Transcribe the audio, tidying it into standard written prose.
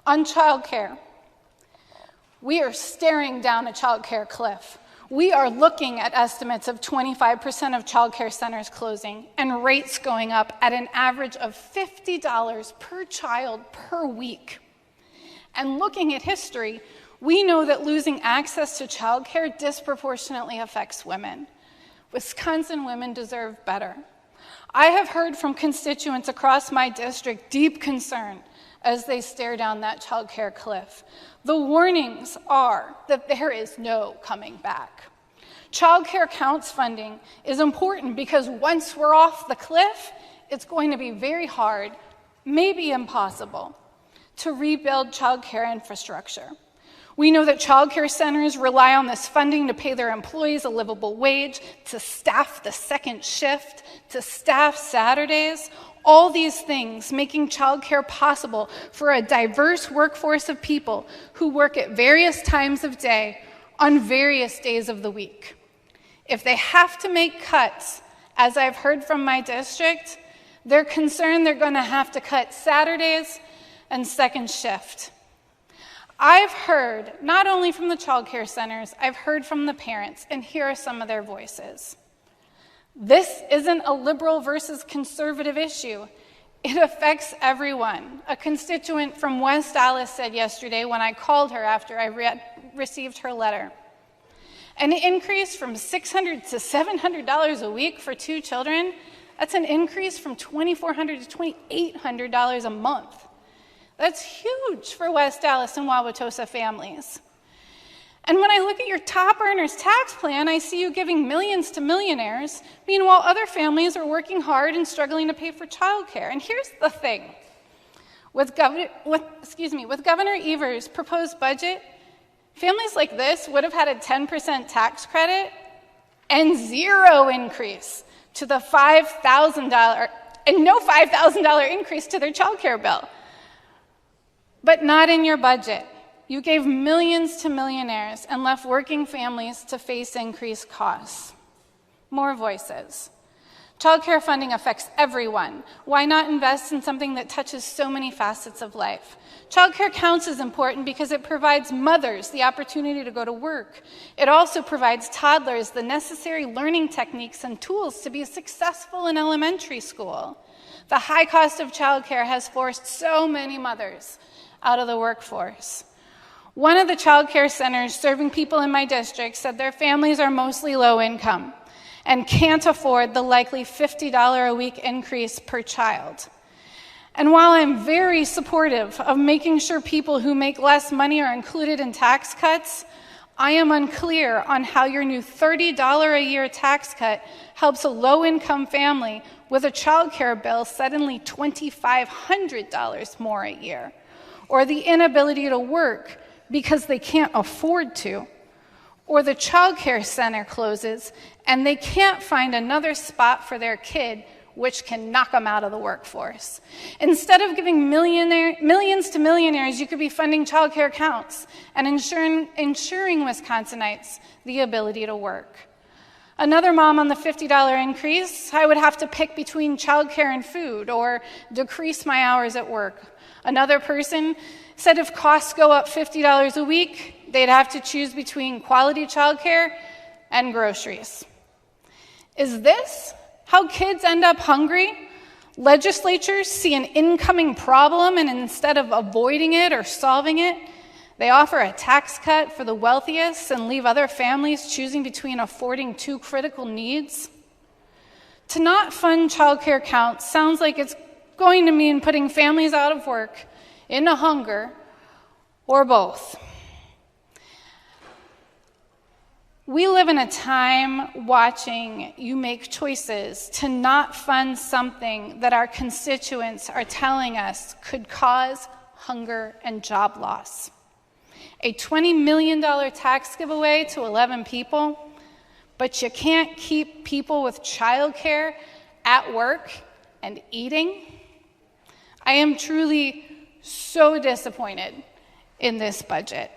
On childcare, we are staring down a childcare cliff. We are looking at estimates of 25% of childcare centers closing and rates going up at an average of $50 per child per week. And looking at history, we know that losing access to childcare disproportionately affects women. Wisconsin women deserve better. I have heard from constituents across my district deep concern as they stare down that childcare cliff. The warnings are that there is no coming back. Childcare counts funding is important because once we're off the cliff, it's going to be very hard, maybe impossible, to rebuild childcare infrastructure. We know that childcare centers rely on this funding to pay their employees a livable wage, to staff the second shift, to staff Saturdays, all these things making childcare possible for a diverse workforce of people who work at various times of day on various days of the week. If they have to make cuts, as I've heard from my district, they're concerned they're going to have to cut Saturdays and second shift. I've heard, not only from the childcare centers, I've heard from the parents, and here are some of their voices. This isn't a liberal versus conservative issue. It affects everyone. A constituent from West Allis said yesterday when I called her after I received her letter, an increase from $600 to $700 a week for 2 children, that's an increase from $2,400 to $2,800 a month. That's huge for West Allis and Wauwatosa families. And when I look at your top earners tax plan, I see you giving millions to millionaires. Meanwhile, other families are working hard and struggling to pay for childcare. And here's the thing. With Governor Evers' proposed budget, families like this would have had a 10% tax credit and zero increase to the $5,000, and no $5,000 increase to their childcare bill. But not in your budget. You gave millions to millionaires and left working families to face increased costs. More voices. Childcare funding affects everyone. Why not invest in something that touches so many facets of life? Childcare counts is important because it provides mothers the opportunity to go to work. It also provides toddlers the necessary learning techniques and tools to be successful in elementary school. The high cost of childcare has forced so many mothers out of the workforce. One of the childcare centers serving people in my district said their families are mostly low income and can't afford the likely $50 a week increase per child. And while I'm very supportive of making sure people who make less money are included in tax cuts, I am unclear on how your new $30 a year tax cut helps a low-income family with a childcare bill suddenly $2,500 more a year, or the inability to work because they can't afford to, or the childcare center closes and they can't find another spot for their kid, which can knock them out of the workforce. Instead of giving millions to millionaires, you could be funding childcare counts and ensuring Wisconsinites the ability to work. Another mom on the $50 increase, I would have to pick between childcare and food or decrease my hours at work. Another person said if costs go up $50 a week, they'd have to choose between quality childcare and groceries. Is this how kids end up hungry? Legislatures see an incoming problem, and instead of avoiding it or solving it, they offer a tax cut for the wealthiest and leave other families choosing between affording 2 critical needs. To not fund childcare counts sounds like it's going to mean putting families out of work, into hunger, or both. We live in a time watching you make choices to not fund something that our constituents are telling us could cause hunger and job loss. A $20 million tax giveaway to 11 people, but you can't keep people with childcare at work and eating. I am truly so disappointed in this budget.